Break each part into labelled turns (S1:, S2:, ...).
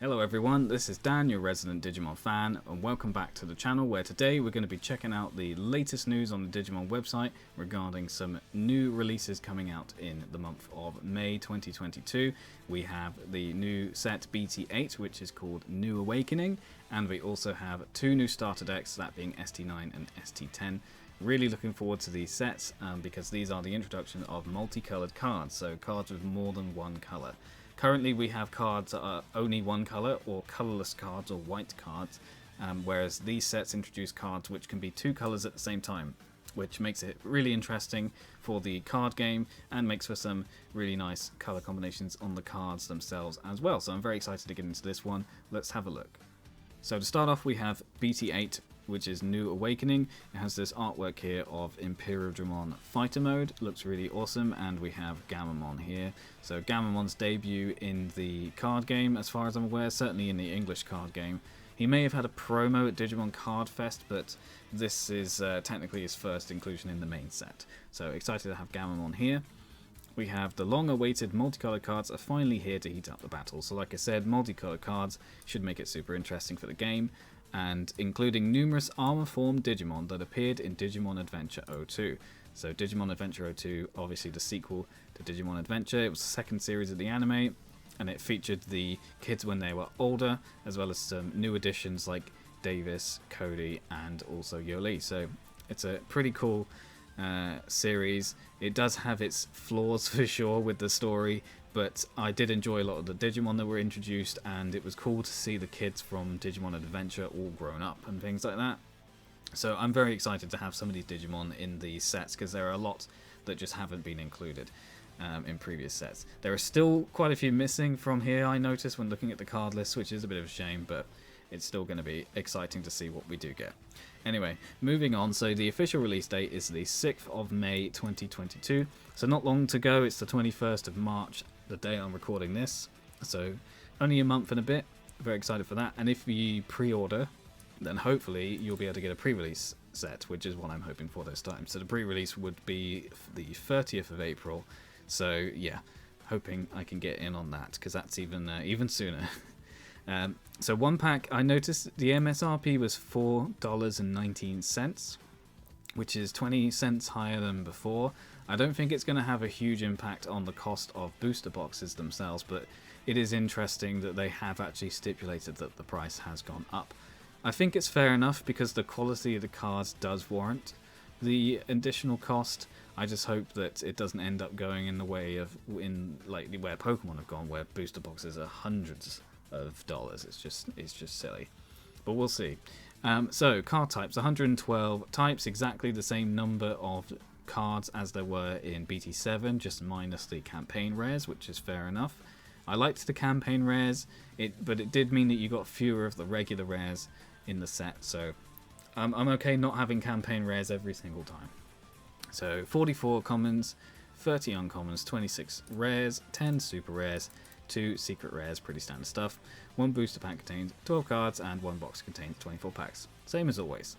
S1: Hello everyone, this is Dan, your resident Digimon fan, and welcome back to the channel where today we're going to be checking out the latest news on the Digimon website regarding some new releases coming out in the month of May 2022. We have the new set BT8, which is called New Awakening, and we also have two new starter decks, that being ST9 and ST10. Really looking forward to these sets because these are the introduction of multicolored cards, so cards with more than one color. Currently we have cards that are only one colour, or colourless cards, or white cards, whereas these sets introduce cards which can be two colours at the same time, which makes it really interesting for the card game and makes for some really nice colour combinations on the cards themselves as well. So I'm very excited to get into this one. Let's have a look. So to start off we have BT8, which is New Awakening. It has this artwork here of Imperial Dramon Fighter Mode. Looks really awesome, and we have Gamamon here. So Gamamon's debut in the card game, as far as I'm aware, certainly in the English card game. He may have had a promo at Digimon Card Fest, but this is technically his first inclusion in the main set. So excited to have Gamamon here. We have the long-awaited multicolored cards are finally here to heat up the battle. So like I said, multicolored cards should make it super interesting for the game, and including numerous Armor Form Digimon that appeared in Digimon Adventure 02. So Digimon Adventure 02, obviously the sequel to Digimon Adventure. It was the second series of the anime, and it featured the kids when they were older, as well as some new additions like Davis, Cody, and also Yoli. So it's a pretty cool series. It does have its flaws for sure with the story, but I did enjoy a lot of the Digimon that were introduced, and it was cool to see the kids from Digimon Adventure all grown up and things like that. So I'm very excited to have some of these Digimon in these sets, because there are a lot that just haven't been included in previous sets. There are still quite a few missing from here, I noticed when looking at the card list, which is a bit of a shame, but it's still going to be exciting to see what we do get. Anyway, moving on, so the official release date is the 6th of May 2022, so not long to go. It's the 21st of March, the day I'm recording this, so only a month and a bit. Very excited for that, and if you pre-order, then hopefully you'll be able to get a pre-release set, which is what I'm hoping for this time. So the pre-release would be the 30th of April, so yeah, hoping I can get in on that, because that's even sooner. So one pack, I noticed the MSRP was $4.19, which is 20 cents higher than before. I don't think it's going to have a huge impact on the cost of booster boxes themselves, but it is interesting that they have actually stipulated that the price has gone up. I think it's fair enough, because the quality of the cards does warrant the additional cost. I just hope that it doesn't end up going in the way of like where Pokemon have gone, where booster boxes are hundreds of dollars. It's just silly, but we'll see. So card types, 112 types, exactly the same number of cards as there were in BT7, just minus the campaign rares, which is fair enough. I liked the campaign rares, but it did mean that you got fewer of the regular rares in the set, so I'm okay not having campaign rares every single time. So 44 commons, 30 uncommons, 26 rares, 10 super rares, 2 secret rares, pretty standard stuff. 1 booster pack contains 12 cards, and 1 box contains 24 packs. Same as always.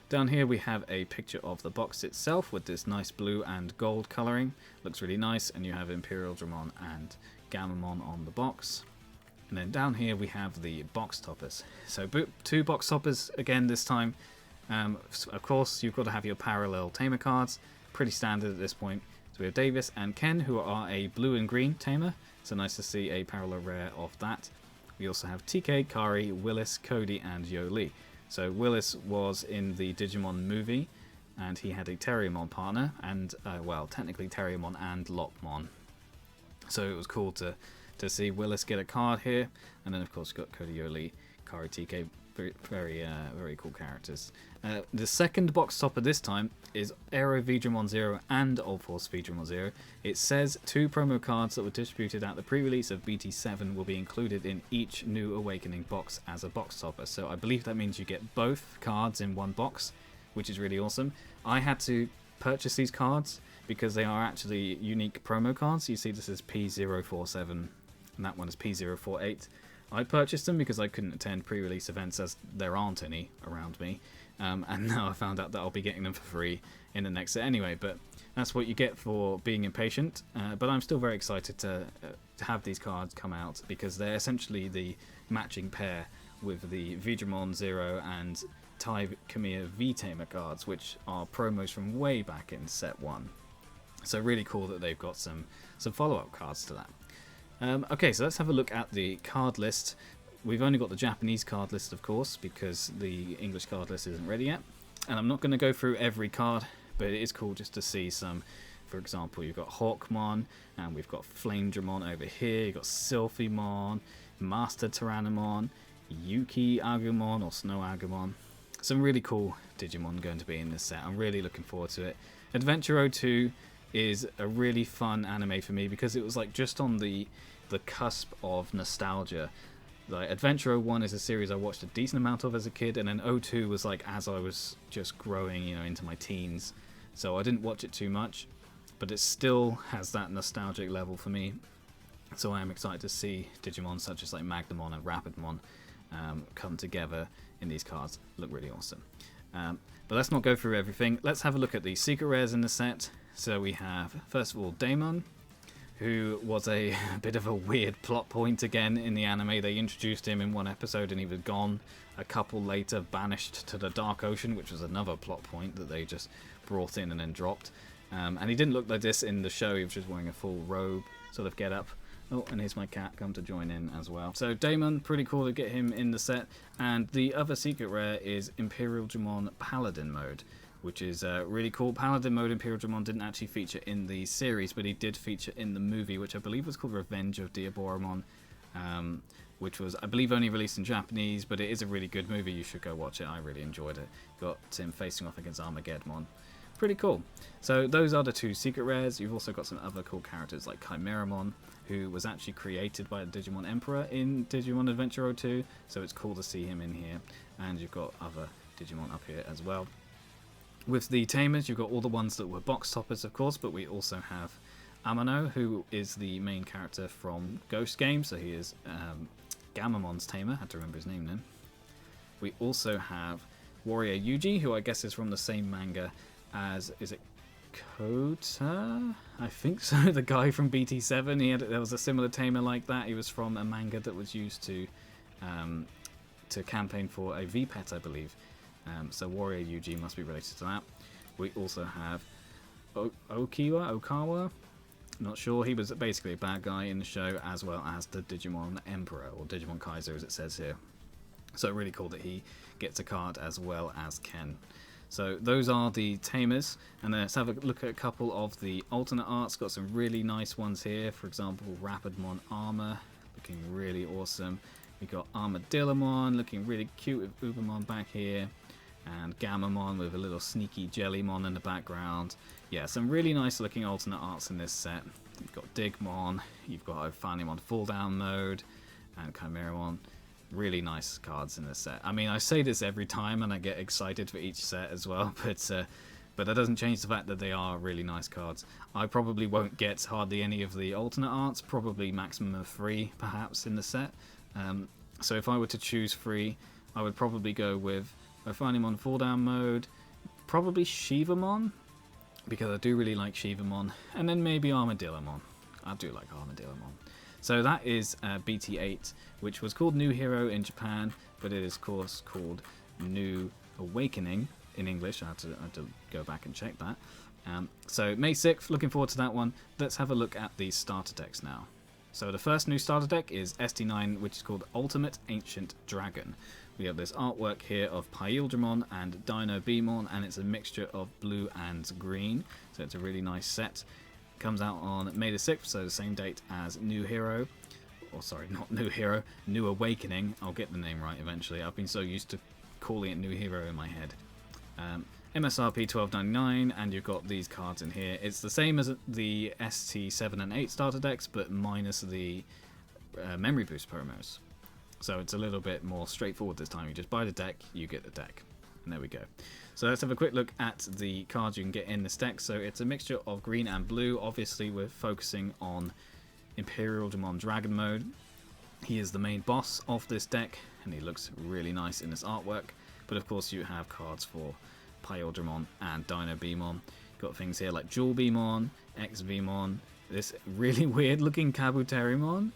S1: Down here we have a picture of the box itself with this nice blue and gold colouring. Looks really nice, and you have Imperial Dramon and Gamamon on the box. And then down here we have the box toppers. So 2 box toppers again this time. Of course you've got to have your parallel tamer cards, pretty standard at this point. So we have Davis and Ken, who are a blue and green tamer, so nice to see a parallel rare of that. We also have TK, Kari, Willis, Cody, and Yoli. So Willis was in the Digimon movie, and he had a Terriermon partner, and well, technically Terriermon and Lockmon. So it was cool to see Willis get a card here, and then of course we've got Cody, Yoli, Kari, TK. Very cool characters. The second box topper this time is Aero Vidramon Zero and Old Force Vidramon Zero. It says 2 promo cards that were distributed at the pre-release of BT7 will be included in each New Awakening box as a box topper. So I believe that means you get both cards in one box, which is really awesome. I had to purchase these cards because they are actually unique promo cards. You see this is P047 and that one is P048. I purchased them because I couldn't attend pre-release events, as there aren't any around me, and now I found out that I'll be getting them for free in the next set anyway, but that's what you get for being impatient. But I'm still very excited to have these cards come out, because they're essentially the matching pair with the Digimon Zero and Tai Kamiya V-Tamer cards, which are promos from way back in set 1. So really cool that they've got some follow-up cards to that. Okay, so let's have a look at the card list. We've only got the Japanese card list, of course, because the English card list isn't ready yet. And I'm not going to go through every card, but it is cool just to see some. For example, you've got Hawkmon, and we've got Flamedramon over here. You've got Sylphimon, Master Tyrannomon, Yuki Agumon or Snow Agumon. Some really cool Digimon going to be in this set. I'm really looking forward to it. Adventure 02 is a really fun anime for me, because it was like just on the cusp of nostalgia. Like Adventure 01 is a series I watched a decent amount of as a kid, and then 02 was like as I was just growing, into my teens. So I didn't watch it too much, but it still has that nostalgic level for me. So I am excited to see Digimon such as like Magnamon and Rapidmon come together in these cards. Look really awesome. But let's not go through everything. Let's have a look at the secret rares in the set. So we have, first of all, Daemon, who was a bit of a weird plot point again in the anime. They introduced him in one episode and he was gone. A couple later, banished to the Dark Ocean, which was another plot point that they just brought in and then dropped. And he didn't look like this in the show. He was just wearing a full robe sort of get up. Oh, and here's my cat come to join in as well. So Daemon, pretty cool to get him in the set. And the other secret rare is Imperial Digimon Paladin mode, which is really cool. Paladin mode Imperial Digimon didn't actually feature in the series, but he did feature in the movie, which I believe was called Revenge of Diaboromon, which was, I believe, only released in Japanese, but it is a really good movie. You should go watch it. I really enjoyed it. Got him facing off against Armageddon. Pretty cool. So those are the two secret rares. You've also got some other cool characters like Chimeramon, who was actually created by the Digimon Emperor in Digimon Adventure 02, so it's cool to see him in here. And you've got other Digimon up here as well. With the Tamers, you've got all the ones that were box toppers, of course, but we also have Amano, who is the main character from Ghost Game, so he is Gamamon's tamer. Had to remember his name then. We also have Warrior Yuji, who I guess is from the same manga as, is it Kota? I think so. The guy from BT7. There was a similar tamer like that. He was from a manga that was used to campaign for a V-Pet, I believe. So Warrior Yuji must be related to that. We also have Okawa. Not sure. He was basically a bad guy in the show, as well as the Digimon Emperor, or Digimon Kaiser as it says here. So really cool that he gets a card as well as Ken. So those are the tamers, and then let's have a look at a couple of the alternate arts. Got some really nice ones here. For example, Rapidmon Armor, looking really awesome. We got Armadillomon, looking really cute with Ubamon back here, and Gamamon with a little sneaky Jellymon in the background. Yeah, some really nice looking alternate arts in this set. You've got Digmon, you've got Ophanimon Fall Down mode, and Chimeramon. Really nice cards in this set. I mean, I say this every time and I get excited for each set as well, but that doesn't change the fact that they are really nice cards. I probably won't get hardly any of the alternate arts, probably maximum of 3 perhaps in the set. So if I were to choose 3, I would probably go with Ophanimon Fall Down mode, probably Shivamon, because I do really like Shivamon, and then maybe Armadillomon. I do like Armadillomon. So that is BT8, which was called New Hero in Japan, but it is of course called New Awakening in English. I had to go back and check that. So May 6th, looking forward to that one. Let's have a look at the starter decks now. So the first new starter deck is ST9, which is called Ultimate Ancient Dragon. We have this artwork here of Paildramon and Dino Beamon, and it's a mixture of blue and green, so it's a really nice set. Comes out on May the 6th, so the same date as New Hero. Or sorry, not New Hero, New Awakening. I'll get the name right eventually. I've been so used to calling it New Hero in my head. MSRP $12.99, and you've got these cards in here. It's the same as the ST7 and 8 starter decks, but minus the memory boost promos. So it's a little bit more straightforward this time. You just buy the deck, you get the deck. And there we go. So let's have a quick look at the cards you can get in this deck. So it's a mixture of green and blue. Obviously, we're focusing on Imperial Digimon Dragon mode. He is the main boss of this deck, and he looks really nice in this artwork. but of course you have cards for Pyodramon and Dino Beamon. Got things here like Jewel Beamon, X Beamon, this really weird looking Kabuterimon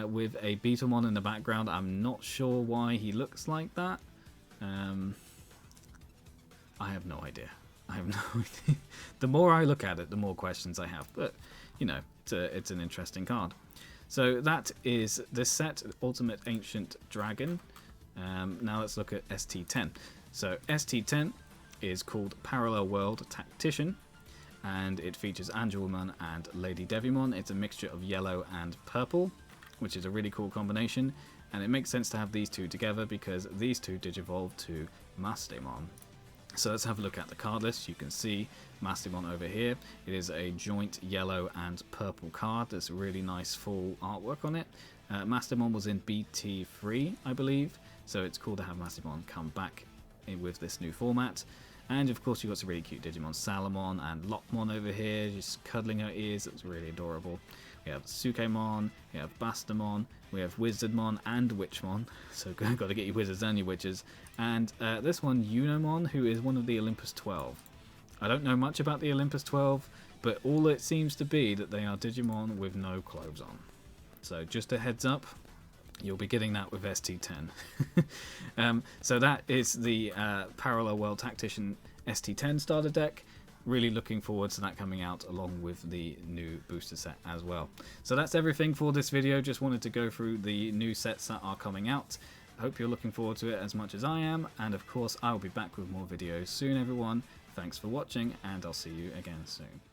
S1: with a Beetlmon in the background. I'm not sure why he looks like that. I have no idea. I have no idea. The more I look at it, the more questions I have. But, you know, it's an interesting card. So that is this set, Ultimate Ancient Dragon. Now let's look at ST10. So ST10 is called Parallel World Tactician, and it features Angelwoman and Lady Devimon. It's a mixture of yellow and purple, which is a really cool combination, and it makes sense to have these two together because these two digivolve to Mastemon. So let's have a look at the card list. You can see Mastemon over here. It is a joint yellow and purple card. There's really nice full artwork on it. Mastemon was in BT3, I believe, so it's cool to have Mastemon come back in with this new format. And of course you've got some really cute Digimon, Salamon and Lockmon over here, just cuddling her ears. It's really adorable. We have Sukemon, we have Bastamon, we have Wizardmon and Witchmon, so got to get your wizards and your witches. And this one, Unomon, who is one of the Olympus 12. I don't know much about the Olympus 12, but all it seems to be that they are Digimon with no clothes on. So just a heads up, you'll be getting that with ST10. So that is the Parallel World Tactician ST10 starter deck. Really looking forward to that coming out along with the new booster set as well. So that's everything for this video. Just wanted to go through the new sets that are coming out. I hope you're looking forward to it as much as I am, and of course I will be back with more videos soon, everyone. Thanks for watching, and I'll see you again soon.